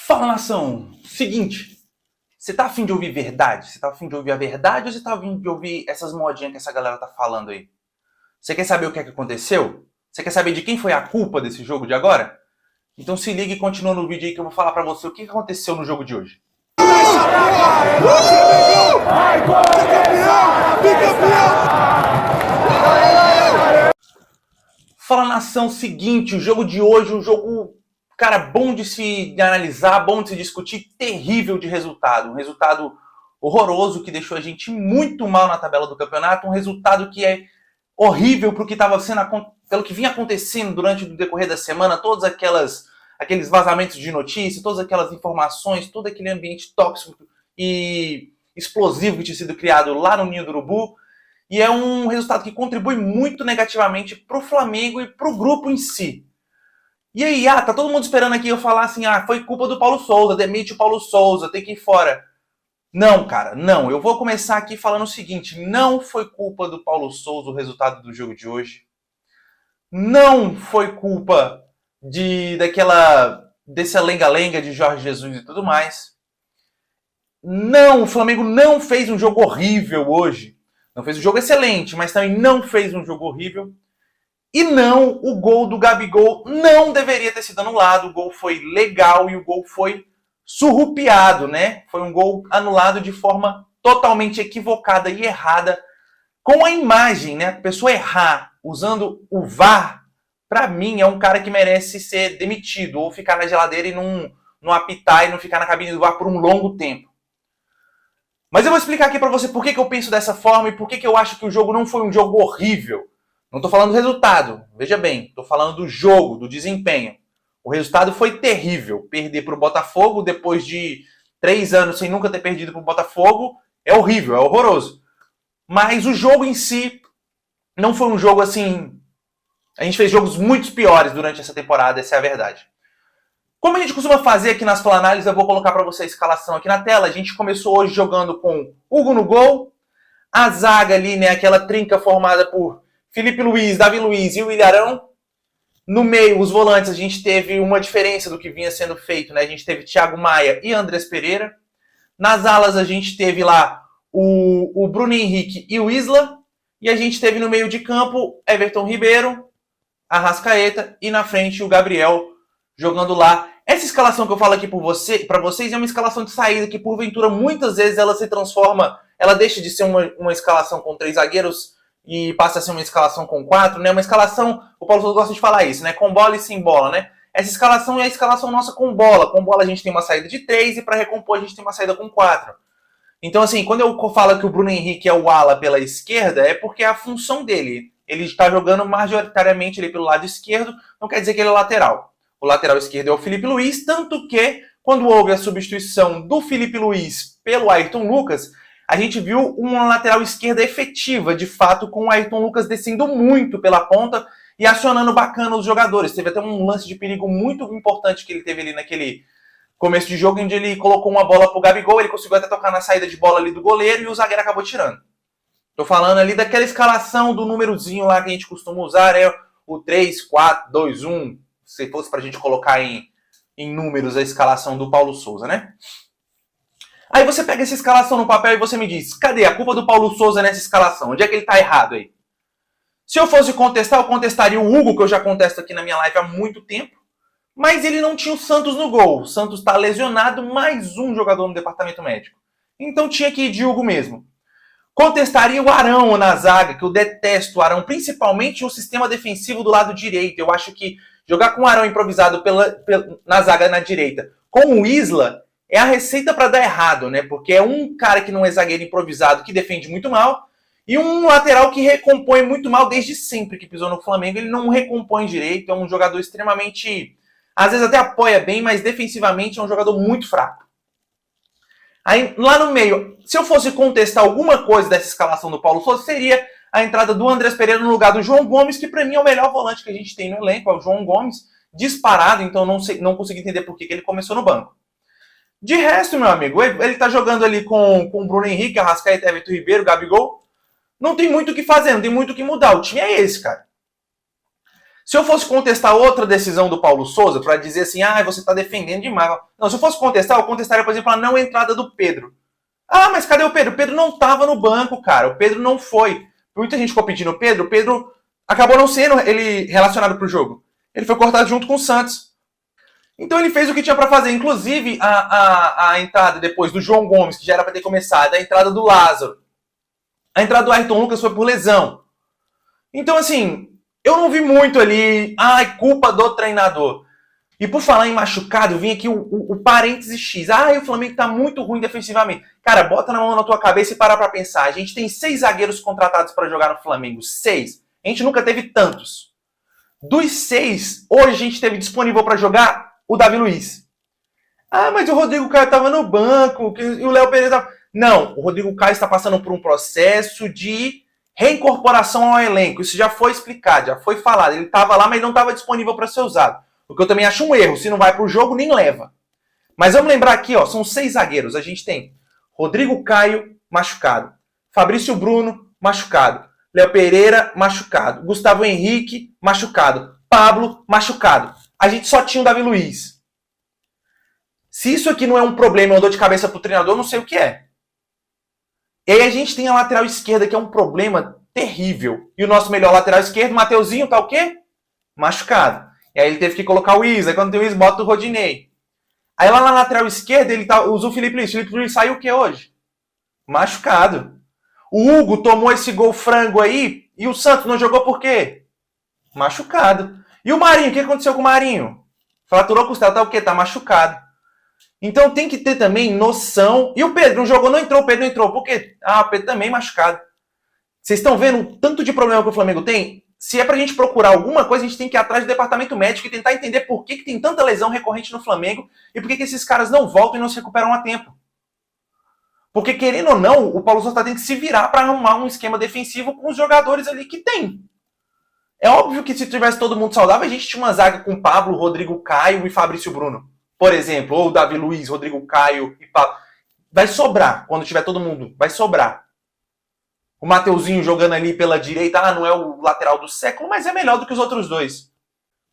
Fala, nação! Seguinte, você tá afim de ouvir verdade? Você tá afim de ouvir a verdade ou você tá afim de ouvir essas modinhas que essa galera tá falando aí? Você quer saber o que é que aconteceu? Você quer saber de quem foi a culpa desse jogo de agora? Então se liga e continua no vídeo aí que eu vou falar pra você o que aconteceu no jogo de hoje. Fala, nação! Seguinte, o jogo de hoje, um jogo... Cara, bom de se analisar, bom de se discutir, terrível de resultado. Um resultado horroroso que deixou a gente muito mal na tabela do campeonato. Um resultado que é horrível pro que estava sendo, pelo que vinha acontecendo durante o decorrer da semana. Todos aqueles vazamentos de notícias, todas aquelas informações, todo aquele ambiente tóxico e explosivo que tinha sido criado lá no Ninho do Urubu. E é um resultado que contribui muito negativamente pro Flamengo e pro grupo em si. E aí, tá todo mundo esperando aqui eu falar assim, foi culpa do Paulo Souza, demite o Paulo Souza, tem que ir fora. Não, cara, não. Eu vou começar aqui falando o seguinte, não foi culpa do Paulo Souza o resultado do jogo de hoje. Não foi culpa dessa lenga-lenga de Jorge Jesus e tudo mais. Não, o Flamengo não fez um jogo horrível hoje. Não fez um jogo excelente, mas também não fez um jogo horrível. E não, o gol do Gabigol não deveria ter sido anulado. O gol foi legal e o gol foi surrupiado, né? Foi um gol anulado de forma totalmente equivocada e errada. Com a imagem, né? A pessoa errar usando o VAR, pra mim, é um cara que merece ser demitido ou ficar na geladeira e não apitar e não ficar na cabine do VAR por um longo tempo. Mas eu vou explicar aqui pra você por que eu penso dessa forma e por que eu acho que o jogo não foi um jogo horrível. Não estou falando do resultado, veja bem, estou falando do jogo, do desempenho. O resultado foi terrível. Perder para o Botafogo depois de 3 anos sem nunca ter perdido para o Botafogo é horrível, é horroroso. Mas o jogo em si não foi um jogo assim... A gente fez jogos muito piores durante essa temporada, essa é a verdade. Como a gente costuma fazer aqui nas Plananálises, eu vou colocar para você a escalação aqui na tela. A gente começou hoje jogando com Hugo no gol, a zaga ali, né, aquela trinca formada por Felipe Luiz, Davi Luiz e o Ilharão. No meio, os volantes, a gente teve uma diferença do que vinha sendo feito, né? A gente teve Thiago Maia e Andrés Pereira. Nas alas, a gente teve lá o Bruno Henrique e o Isla. E a gente teve no meio de campo Everton Ribeiro, Arrascaeta e na frente o Gabriel jogando lá. Essa escalação que eu falo aqui para vocês é uma escalação de saída que, porventura, muitas vezes ela se transforma, ela deixa de ser uma escalação com 3 zagueiros e passa a ser uma escalação com 4, né? Uma escalação, o Paulo Souza gosta de falar isso, né? Com bola e sem bola, né? Essa escalação é a escalação nossa com bola. Com bola a gente tem uma saída de 3 e para recompor a gente tem uma saída com 4. Então, assim, quando eu falo que o Bruno Henrique é o ala pela esquerda, é porque é a função dele. Ele está jogando majoritariamente ali pelo lado esquerdo, não quer dizer que ele é lateral. O lateral esquerdo é o Felipe Luiz, tanto que quando houve a substituição do Felipe Luiz pelo Ayrton Lucas, a gente viu uma lateral esquerda efetiva, de fato, com o Ayrton Lucas descendo muito pela ponta e acionando bacana os jogadores. Teve até um lance de perigo muito importante que ele teve ali naquele começo de jogo, onde ele colocou uma bola pro Gabigol, ele conseguiu até tocar na saída de bola ali do goleiro e o zagueiro acabou tirando. Tô falando ali daquela escalação do númerozinho lá que a gente costuma usar, é o 3, 4, 2, 1, se fosse pra gente colocar em números a escalação do Paulo Souza, né? Aí você pega essa escalação no papel e você me diz, cadê a culpa do Paulo Souza nessa escalação? Onde é que ele tá errado aí? Se eu fosse contestar, eu contestaria o Hugo, que eu já contesto aqui na minha live há muito tempo, mas ele não tinha o Santos no gol. O Santos tá lesionado, mais um jogador no departamento médico. Então tinha que ir de Hugo mesmo. Contestaria o Arão na zaga, que eu detesto o Arão, principalmente o sistema defensivo do lado direito. Eu acho que jogar com o Arão improvisado na zaga na direita com o Isla é a receita para dar errado, né? Porque é um cara que não é zagueiro improvisado, que defende muito mal, e um lateral que recompõe muito mal desde sempre que pisou no Flamengo. Ele não recompõe direito, é um jogador extremamente... Às vezes até apoia bem, mas defensivamente é um jogador muito fraco. Aí, lá no meio, se eu fosse contestar alguma coisa dessa escalação do Paulo Souza, seria a entrada do Andrés Pereira no lugar do João Gomes, que para mim é o melhor volante que a gente tem no elenco, é o João Gomes, disparado, então não consegui entender por que ele começou no banco. De resto, meu amigo, ele tá jogando ali com o Bruno Henrique, Arrascaeta, Everton Ribeiro, Gabigol. Não tem muito o que fazer, não tem muito o que mudar. O time é esse, cara. Se eu fosse contestar outra decisão do Paulo Souza, para dizer assim, você está defendendo demais. Não, se eu fosse contestar, eu contestaria, por exemplo, a não entrada do Pedro. Mas cadê o Pedro? O Pedro não estava no banco, cara. O Pedro não foi. Muita gente ficou pedindo o Pedro acabou não sendo ele relacionado para o jogo. Ele foi cortado junto com o Santos. Então ele fez o que tinha para fazer. Inclusive, a entrada depois do João Gomes, que já era para ter começado, a entrada do Lázaro, a entrada do Ayrton Lucas foi por lesão. Então, assim, eu não vi muito ali, culpa do treinador. E por falar em machucado, eu vim aqui o parênteses X. O Flamengo tá muito ruim defensivamente. Cara, bota na mão na tua cabeça e para pra pensar. A gente tem 6 zagueiros contratados para jogar no Flamengo. 6. A gente nunca teve tantos. Dos 6, hoje a gente teve disponível para jogar o Davi Luiz. Mas o Rodrigo Caio tava no banco, e o Léo Pereira tava... Não, o Rodrigo Caio está passando por um processo de reincorporação ao elenco. Isso já foi explicado, já foi falado. Ele estava lá, mas não estava disponível para ser usado. O que eu também acho um erro. Se não vai para o jogo, nem leva. Mas vamos lembrar aqui, são 6 zagueiros. A gente tem Rodrigo Caio, machucado. Fabrício Bruno, machucado. Léo Pereira, machucado. Gustavo Henrique, machucado. Pablo, machucado. A gente só tinha o Davi Luiz. Se isso aqui não é um problema, uma dor de cabeça para o treinador, eu não sei o que é. E aí a gente tem a lateral esquerda, que é um problema terrível. E o nosso melhor lateral esquerdo, Mateuzinho, tá o quê? Machucado. E aí ele teve que colocar o Isa. Aí quando tem o Isa, bota o Rodinei. Aí lá na lateral esquerda, ele usa o Felipe Luiz. O Felipe Luiz saiu o que hoje? Machucado. O Hugo tomou esse gol frango aí, e o Santos não jogou por quê? Machucado. E o Marinho, o que aconteceu com o Marinho? Fraturou a costela, tá o quê? Tá machucado. Então tem que ter também noção. E o Pedro não jogou, não entrou, o Pedro não entrou. Por quê? O Pedro também machucado. Vocês estão vendo o tanto de problema que o Flamengo tem? Se é pra gente procurar alguma coisa, a gente tem que ir atrás do departamento médico e tentar entender por que tem tanta lesão recorrente no Flamengo e por que esses caras não voltam e não se recuperam a tempo. Porque, querendo ou não, o Paulo Sousa tá tendo que se virar para arrumar um esquema defensivo com os jogadores ali que tem. É óbvio que se tivesse todo mundo saudável, a gente tinha uma zaga com Pablo, Rodrigo Caio e Fabrício Bruno, por exemplo. Ou Davi Luiz, Rodrigo Caio e Pablo. Vai sobrar quando tiver todo mundo. Vai sobrar. O Mateuzinho jogando ali pela direita, não é o lateral do século, mas é melhor do que os outros dois.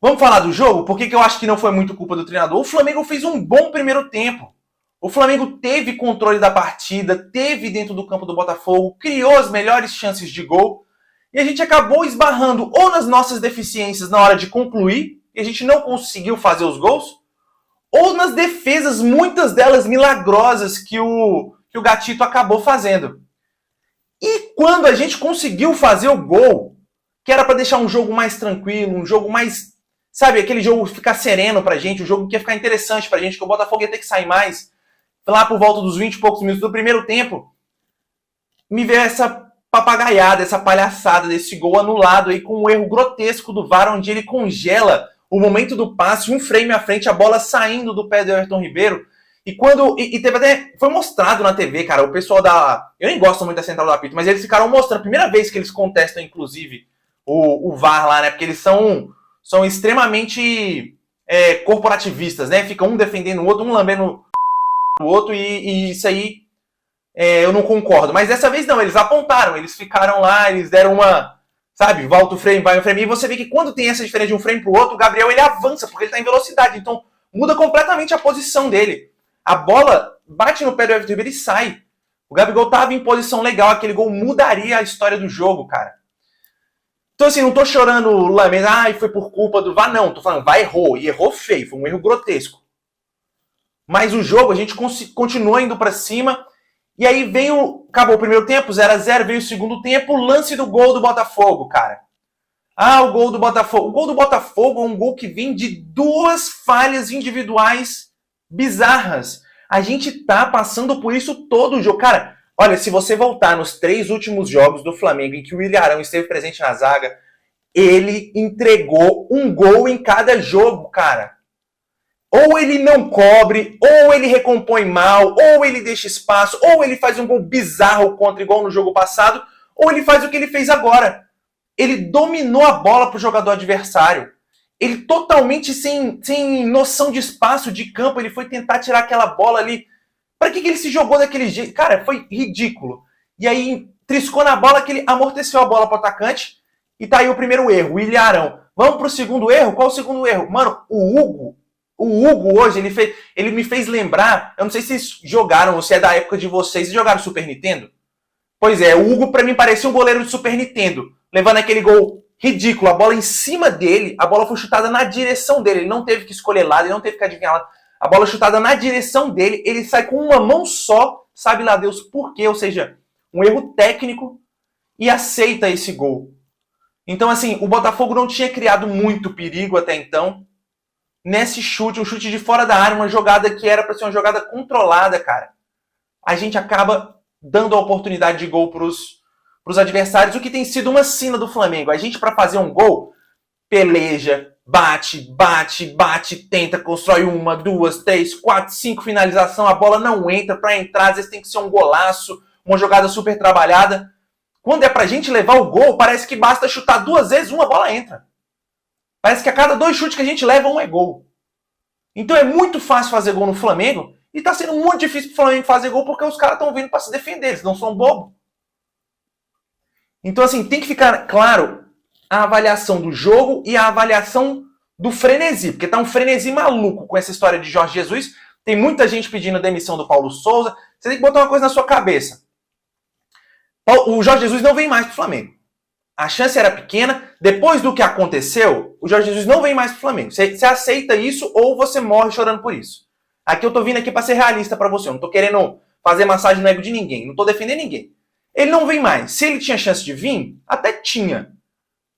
Vamos falar do jogo? Por que eu acho que não foi muito culpa do treinador? O Flamengo fez um bom primeiro tempo. O Flamengo teve controle da partida, teve dentro do campo do Botafogo, criou as melhores chances de gol, e a gente acabou esbarrando ou nas nossas deficiências na hora de concluir, e a gente não conseguiu fazer os gols, ou nas defesas, muitas delas milagrosas, que o Gatito acabou fazendo. E quando a gente conseguiu fazer o gol, que era para deixar um jogo mais tranquilo, um jogo mais, sabe, aquele jogo ficar sereno pra gente, um jogo que ia ficar interessante pra gente, que o Botafogo ia ter que sair mais, lá por volta dos 20 e poucos minutos do primeiro tempo, me veio essa papagaiada, essa palhaçada desse gol anulado aí com um erro grotesco do VAR, onde ele congela o momento do passe, um frame à frente, a bola saindo do pé do Everton Ribeiro. E teve até, foi mostrado na TV, cara, o pessoal eu nem gosto muito da Central do Apito, mas eles ficaram mostrando, a primeira vez que eles contestam, inclusive, o VAR lá, né, porque eles são extremamente corporativistas, né, ficam um defendendo o outro, um lambendo o outro, e isso aí eu não concordo. Mas dessa vez não, eles apontaram, eles ficaram lá, eles deram uma, sabe, volta o frame, vai o frame, e você vê que quando tem essa diferença de um frame pro outro, o Gabriel ele avança, porque ele tá em velocidade, então muda completamente a posição dele. A bola bate no pé do Everton Ribeiro e sai. O Gabigol tava em posição legal, aquele gol mudaria a história do jogo, cara. Então assim, não tô chorando lamento, foi por culpa do VAR, não, tô falando, VAR errou, e errou feio, foi um erro grotesco. Mas o jogo, a gente continua indo pra cima, e aí acabou o primeiro tempo, 0-0, veio o segundo tempo, o lance do gol do Botafogo, cara. O gol do Botafogo. O gol do Botafogo é um gol que vem de 2 falhas individuais bizarras. A gente tá passando por isso todo o jogo. Cara, olha, se você voltar nos 3 últimos jogos do Flamengo, em que o Ilharão esteve presente na zaga, ele entregou um gol em cada jogo, cara. Ou ele não cobre, ou ele recompõe mal, ou ele deixa espaço, ou ele faz um gol bizarro contra, igual no jogo passado, ou ele faz o que ele fez agora. Ele dominou a bola pro jogador adversário. Ele totalmente sem noção de espaço, de campo, ele foi tentar tirar aquela bola ali. Pra que ele se jogou daquele jeito? Cara, foi ridículo. E aí, triscou na bola, que ele amorteceu a bola pro atacante, E tá aí o primeiro erro, o Ilharão. Vamos pro segundo erro? Qual o segundo erro? Mano, o Hugo hoje, ele me fez lembrar, eu não sei se vocês jogaram, ou se é da época de vocês, jogaram Super Nintendo? Pois é, o Hugo pra mim parecia um goleiro de Super Nintendo, levando aquele gol ridículo, a bola em cima dele, a bola foi chutada na direção dele, ele não teve que escolher lado, ele não teve que adivinhar lado, a bola chutada na direção dele, ele sai com uma mão só, sabe lá Deus por quê, ou seja, um erro técnico, e aceita esse gol. Então assim, o Botafogo não tinha criado muito perigo até então, nesse chute, um chute de fora da área, uma jogada que era para ser uma jogada controlada, cara. A gente acaba dando a oportunidade de gol pros adversários, o que tem sido uma sina do Flamengo. A gente, para fazer um gol, peleja, bate, tenta, constrói 1, 2, 3, 4, 5 finalização, a bola não entra, para entrar, às vezes tem que ser um golaço, uma jogada super trabalhada. Quando é pra gente levar o gol, parece que basta chutar 2 vezes, uma bola entra. Parece que a cada 2 chutes que a gente leva, um é gol. Então é muito fácil fazer gol no Flamengo e tá sendo muito difícil pro Flamengo fazer gol porque os caras estão vindo para se defender, eles não são bobos. Então assim, tem que ficar claro a avaliação do jogo e a avaliação do frenesi, porque tá um frenesi maluco com essa história de Jorge Jesus. Tem muita gente pedindo a demissão do Paulo Souza. Você tem que botar uma coisa na sua cabeça. O Jorge Jesus não vem mais pro Flamengo. A chance era pequena. Depois do que aconteceu, o Jorge Jesus não vem mais pro Flamengo. Você aceita isso ou você morre chorando por isso. Aqui eu tô vindo aqui para ser realista para você. Eu não tô querendo fazer massagem no ego de ninguém. Não tô defendendo ninguém. Ele não vem mais. Se ele tinha chance de vir, até tinha.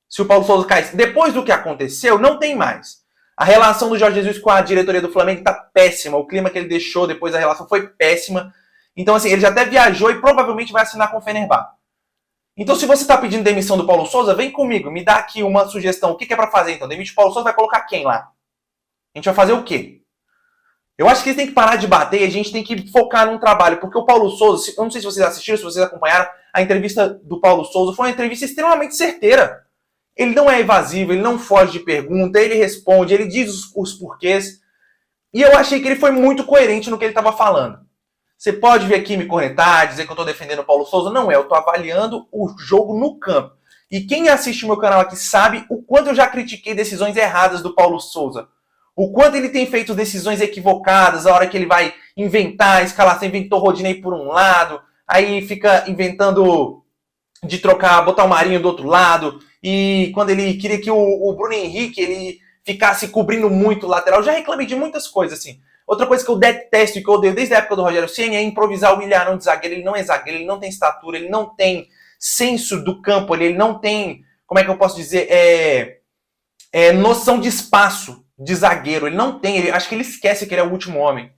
Se o Paulo Souza caísse. Depois do que aconteceu, não tem mais. A relação do Jorge Jesus com a diretoria do Flamengo tá péssima. O clima que ele deixou depois da relação foi péssima. Então, assim, ele já até viajou e provavelmente vai assinar com o Fenerbahçe. Então, se você está pedindo demissão do Paulo Souza, vem comigo, me dá aqui uma sugestão. O que é para fazer, então? Demite o Paulo Souza, vai colocar quem lá? A gente vai fazer o quê? Eu acho que eles têm que parar de bater e a gente tem que focar num trabalho, porque o Paulo Souza, eu não sei se vocês assistiram, se vocês acompanharam, a entrevista do Paulo Souza foi uma entrevista extremamente certeira. Ele não é evasivo, ele não foge de pergunta, ele responde, ele diz os porquês. E eu achei que ele foi muito coerente no que ele estava falando. Você pode vir aqui me cornetar, dizer que eu estou defendendo o Paulo Souza. Não é, eu estou avaliando o jogo no campo. E quem assiste o meu canal aqui sabe o quanto eu já critiquei decisões erradas do Paulo Souza. O quanto ele tem feito decisões equivocadas, a hora que ele vai inventar a escalação, inventou o Rodinei por um lado, aí fica inventando de trocar, botar o Marinho do outro lado, e quando ele queria que o Bruno Henrique ele ficasse cobrindo muito o lateral. Eu já reclamei de muitas coisas, assim. Outra coisa que eu detesto e que eu odeio desde a época do Rogério Ceni é improvisar o Ilharão de zagueiro. Ele não é zagueiro, ele não tem estatura, ele não tem senso do campo, ele não tem, como é que eu posso dizer, noção de espaço de zagueiro. Ele não tem, acho que ele esquece que ele é o último homem.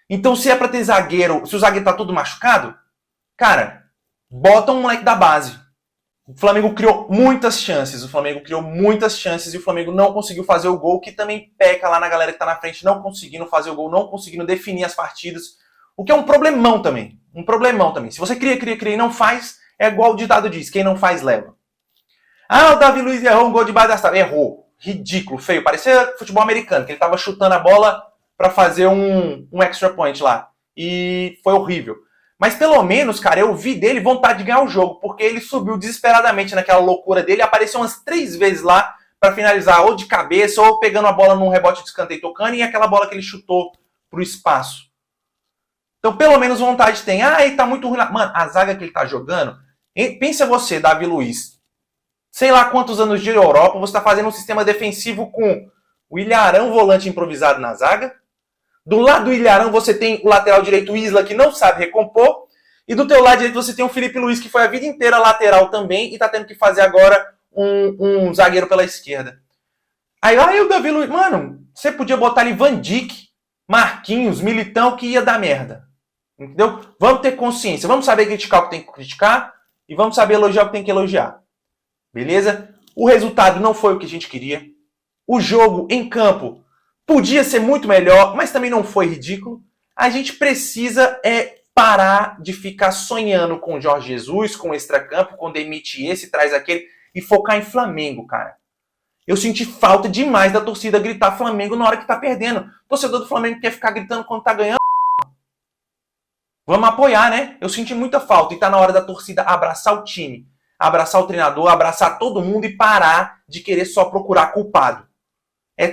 Então se é pra ter zagueiro, se o zagueiro tá todo machucado, cara, bota um moleque da base. O Flamengo criou muitas chances, e o Flamengo não conseguiu fazer o gol, que também peca lá na galera que tá na frente, não conseguindo fazer o gol, não conseguindo definir as partidas, o que é um problemão também. Se você cria e não faz, é igual o ditado diz, quem não faz leva. Ah, o Davi Luiz errou um gol debaixo da trave. Errou. Ridículo, feio. Parecia futebol americano, que ele tava chutando a bola pra fazer um extra point lá. E foi horrível. Mas pelo menos, cara, eu vi dele vontade de ganhar o jogo, porque ele subiu desesperadamente naquela loucura dele, apareceu umas 3 vezes lá para finalizar, ou de cabeça, ou pegando a bola num rebote de escanteio tocando, e aquela bola que ele chutou pro espaço. Então pelo menos vontade tem. Ah, ele tá muito ruim lá. Mano, a zaga que ele tá jogando, pensa você, Davi Luiz, sei lá quantos anos de Europa, você tá fazendo um sistema defensivo com o Ilharão, volante improvisado na zaga. Do lado do Ilharão você tem o lateral direito Isla, que não sabe recompor. E do teu lado direito você tem o Felipe Luiz, que foi a vida inteira lateral também. E tá tendo que fazer agora um zagueiro pela esquerda. Aí o Davi Luiz... Mano, você podia botar ali Van Dijk, Marquinhos, Militão, que ia dar merda. Entendeu? Vamos ter consciência. Vamos saber criticar o que tem que criticar. E vamos saber elogiar o que tem que elogiar. Beleza? O resultado não foi o que a gente queria. O jogo em campo podia ser muito melhor, mas também não foi ridículo. A gente precisa parar de ficar sonhando com o Jorge Jesus, com o extracampo, com demite esse, traz aquele, e focar em Flamengo, cara. Eu senti falta demais da torcida gritar Flamengo na hora que tá perdendo. O torcedor do Flamengo quer ficar gritando quando tá ganhando. Vamos apoiar, né? Eu senti muita falta e tá na hora da torcida abraçar o time. abraçar o treinador, abraçar todo mundo e parar de querer só procurar culpado.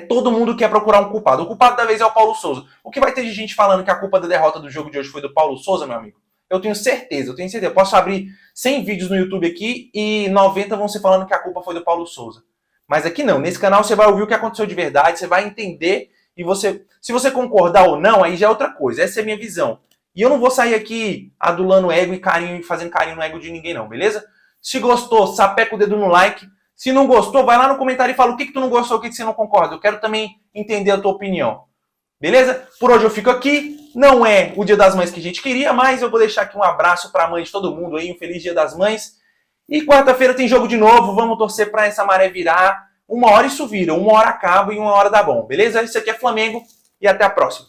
Todo mundo quer procurar um culpado. O culpado da vez é o Paulo Souza. O que vai ter de gente falando que a culpa da derrota do jogo de hoje foi do Paulo Souza, meu amigo? Eu tenho certeza. Eu posso abrir 100 vídeos no YouTube aqui e 90 vão ser falando que a culpa foi do Paulo Souza. Mas aqui não. Nesse canal você vai ouvir o que aconteceu de verdade, você vai entender e se você concordar ou não, aí já é outra coisa. Essa é a minha visão. E eu não vou sair aqui adulando ego e carinho, fazendo carinho no ego de ninguém não, beleza? Se gostou, sapeca o dedo no like. Se não gostou, vai lá no comentário e fala o que tu não gostou, o que você não concorda. Eu quero também entender a tua opinião. Beleza? Por hoje eu fico aqui. Não é o Dia das Mães que a gente queria, mas eu vou deixar aqui um abraço para a mãe de todo mundo aí, um feliz Dia das Mães. E quarta-feira tem jogo de novo, vamos torcer para essa maré virar. Uma hora isso vira, uma hora acaba e uma hora dá bom, beleza? Isso aqui é Flamengo e até a próxima.